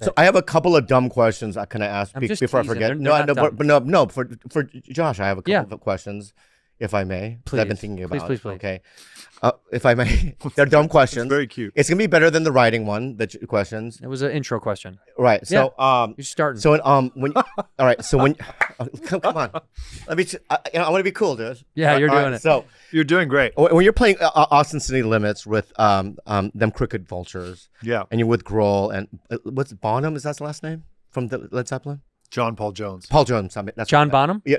So I have a couple of dumb questions I can ask before I forget. For Josh, I have a couple of questions, if I may. Please. I've been thinking about. Please. Okay, if I may, they're dumb questions. It's very cute. It's gonna be better than the writing one. The questions. It was an intro question. Right. So you're starting. So when all right. So when come on, let me. I want to be cool, dude. Yeah, you're doing it. So you're doing great. When you're playing Austin City Limits with them Crooked Vultures. Yeah. And you're with Grohl and what's Bonham? Is that the last name from the Led Zeppelin? John Paul Jones. Paul Jones. I mean, that's John Bonham. Yeah.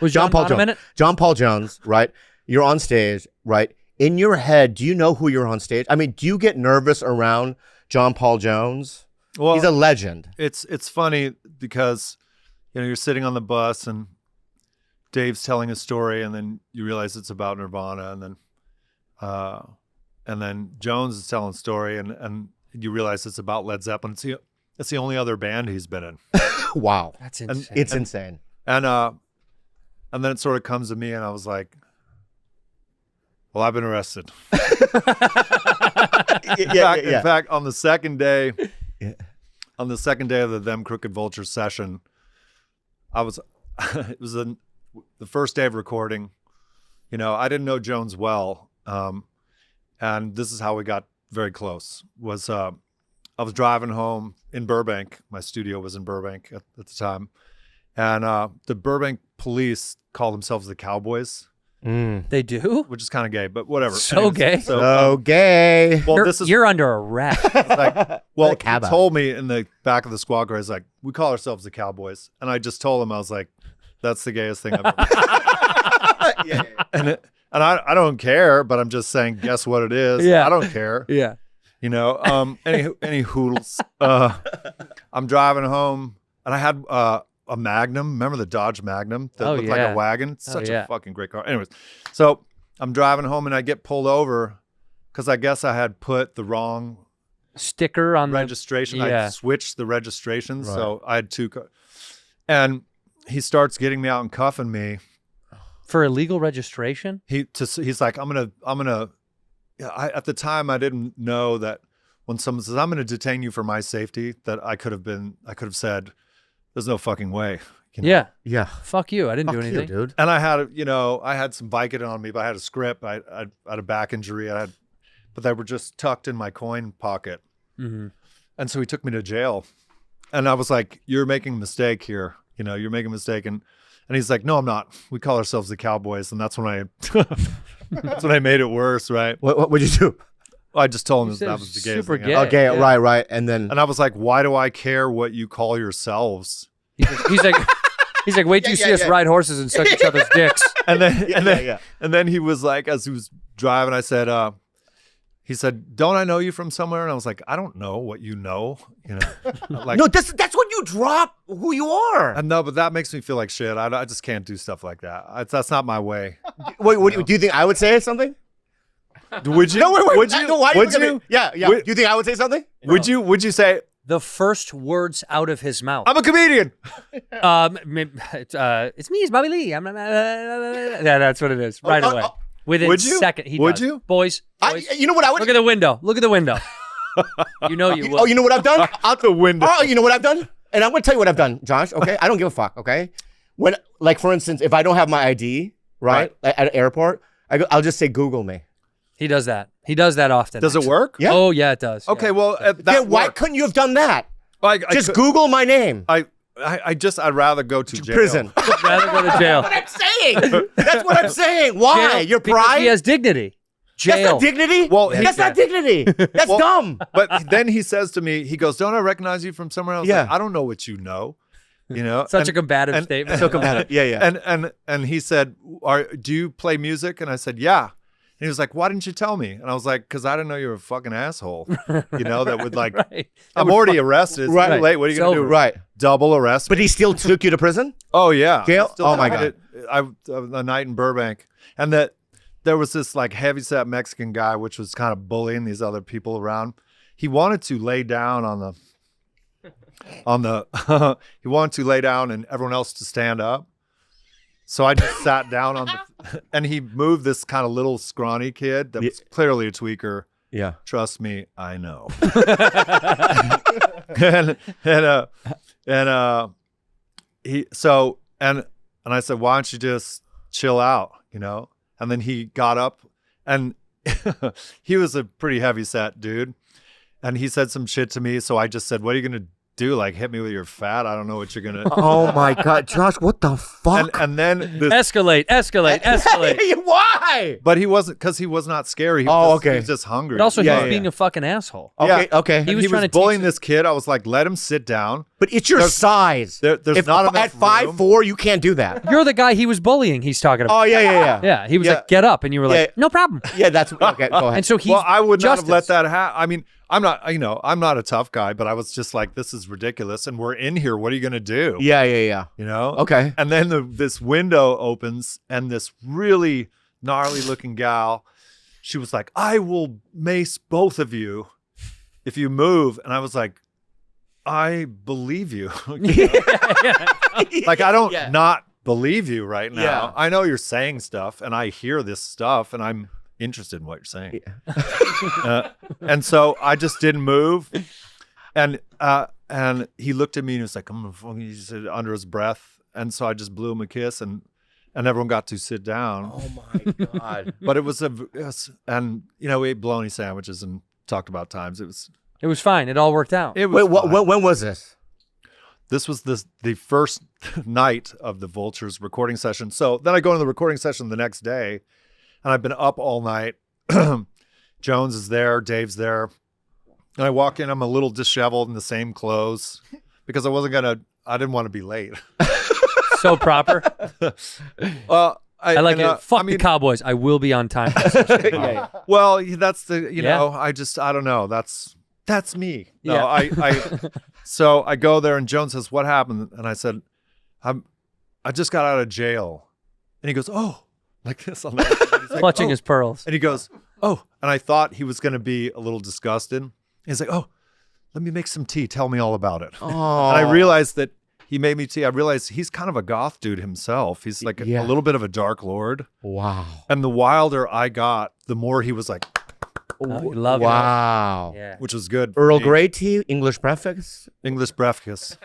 Was John Paul Bonham in it? John Paul Jones. Right. You're on stage. Right. In your head, do you know who you're on stage? I mean, do you get nervous around John Paul Jones? Well, he's a legend. It's funny because, you're sitting on the bus and Dave's telling a story, and then you realize it's about Nirvana, and then Jones is telling a story, and you realize it's about Led Zeppelin. It's the only other band he's been in. Wow, that's insane. It's insane. And then it sort of comes to me, and I was like, well, I've been arrested. In fact, on the second day of the Them Crooked Vultures session, it was the first day of recording. I didn't know Jones well, and this is how we got very close. I was driving home in Burbank. My studio was in Burbank at the time, and the Burbank police call themselves the Cowboys. They do? Which is kind of gay, but whatever. So gay. So gay. Well, you're under arrest. He told me in the back of the squad car, he's like, we call ourselves the Cowboys. And I just told him, I was like, that's the gayest thing I've ever And I don't care, but I'm just saying, guess what it is? Yeah. I don't care. Yeah. Any hoodles. I'm driving home, and I had a Magnum. Remember the Dodge Magnum that looked like a wagon? Such a fucking great car. Anyways, so I'm driving home and I get pulled over because I guess I had put the wrong sticker on registration. I switched the registrations, so I had two cars. And he starts getting me out and cuffing me for illegal registration. He's like, I'm gonna. At the time, I didn't know that when someone says I'm going to detain you for my safety, that I could have said, there's no fucking way. Yeah. Fuck you. I didn't do anything, dude. And I had some Vicodin on me, but I had a script. I had a back injury. But they were just tucked in my coin pocket. Mm-hmm. And so he took me to jail. And I was like, you're making a mistake here. You're making a mistake. And he's like, no, I'm not. We call ourselves the Cowboys. And that's when I made it worse, right? What'd you do? I just told him that was the gayest super thing. gay. Okay, yeah. right. And I was like, why do I care what you call yourselves? He's like, wait till you see us ride horses and suck each other's dicks. And then he was like, as he was driving, I said, he said, don't I know you from somewhere? And I was like, I don't know what you know. Like, no, that's when you drop who you are. No, but that makes me feel like shit. I just can't do stuff like that. That's not my way. Wait, do you think I would say something? Would you? No, wait. Would you? No, why would you? Yeah. Do you think I would say something? Would you say the first words out of his mouth? I'm a comedian. It's me. It's Bobby Lee. Yeah, that's what it is. Right away. Within a second, he would does. You? Boys, you know what I would? Look at the window. You know you would. Oh, you know what I've done? Out the window. Oh, you know what I've done? And I'm going to tell you what I've done, Josh, okay? I don't give a fuck, okay? When, like, for instance, if I don't have my ID, right. At an airport, I'll just say, Google me. He does that. He does that often. Does it work? Yeah. Oh, yeah, it does. Okay, yeah. Well, why couldn't you have done that? Just could, Google my name. I'd rather go to jail. Prison. I'd rather go to jail. That's what I'm saying. That's what I'm saying. Why? Jail, Your pride? He has dignity. Jail. That's not dignity? Well, that's not dignity. That's dumb. But then he says to me, he goes, don't I recognize you from somewhere else? Like, I don't know what you know. Such a combative statement. So combative. Yeah. And he said, do you play music? And I said, yeah. And he was like, why didn't you tell me? And I was like, because I didn't know you were a fucking asshole. That would like, I'm already arrested. It's too late. What are you going to do? Right. Double arrest. But he still took you to prison? Oh, yeah. Jail? Oh, my God. A night in Burbank. And that there was this like heavyset Mexican guy, which was kind of bullying these other people around. He wanted to lay down he wanted to lay down and everyone else to stand up. So I just sat down and he moved this kind of little scrawny kid that was clearly a tweaker Yeah. Trust me, I know. and I said, why don't you just chill out, you know? And then he got up, and he was a pretty heavy set dude. And he said some shit to me. So I just said, what are you going to do? Like, hit me with your fat? I don't know what you're going to Oh my God, Josh, what the fuck? And then escalate. Why? But he wasn't, because he was not scary. He was he was just hungry. But also, he was being a fucking asshole. Okay. He was trying to bullying this kid. I was like, let him sit down. But it's your size. There's not enough at 5'4", you can't do that. You're the guy he was bullying. He's talking about. Oh yeah. Yeah, he was like, get up, and you were like, no problem. Yeah, that's okay. Go ahead. And so I would not have let that happen. I mean, I'm not a tough guy, but I was just like, this is ridiculous, and we're in here. What are you gonna do? Yeah. You know? Okay. And then this window opens, and this really gnarly looking gal, she was like, I will mace both of you if you move. And I was like, I believe you. Like, I don't not believe you right now. Yeah. I know you're saying stuff, and I hear this stuff, and I'm interested in what you're saying. And so I just didn't move. And he looked at me and he was like, I'm gonna fucking, he said under his breath. And so I just blew him a kiss, and everyone got to sit down. Oh my God. But and you know, we ate bologna sandwiches and talked about times. It was fine. It all worked out. Wait, when was this? This was the first night of the Vultures recording session. So then I go into the recording session the next day, and I've been up all night. Jones is there, Dave's there. And I walk in, I'm a little disheveled in the same clothes because I didn't want to be late. So proper. I like it. Fuck the Cowboys. I will be on time. Yeah. Well, that's you know, I don't know. That's me. No, Yeah. So I go there, and Jones says, what happened? And I said, I just got out of jail. And he goes, oh, like this. He's like, clutching his pearls. And he goes, oh. And I thought he was going to be a little disgusted. He's like, oh, let me make some tea. Tell me all about it. Oh. And I realized that he made me tea. I realized he's kind of a goth dude himself. He's like a little bit of a dark lord. Wow. And the wilder I got, the more he was like, you love it. Wow. Yeah. which was good. Earl Grey tea, English breakfast. English breakfast.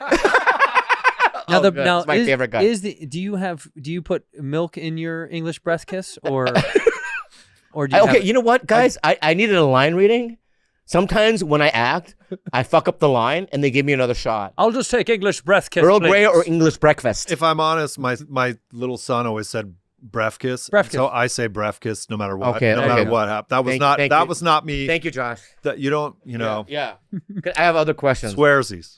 Now, That's my favorite guy. Do you put milk in your English breath kiss, or do you you know what, guys? I needed a line reading. Sometimes when I act, I fuck up the line, and they give me another shot. I'll just take English breath kiss. Earl please. Grey or English breakfast. If I'm honest, my little son always said breath kiss. So I say breath kiss no matter what. Okay, no matter what happened. That was not me. Thank you, Josh. That you don't, you know. Yeah. I have other questions. Swearsies.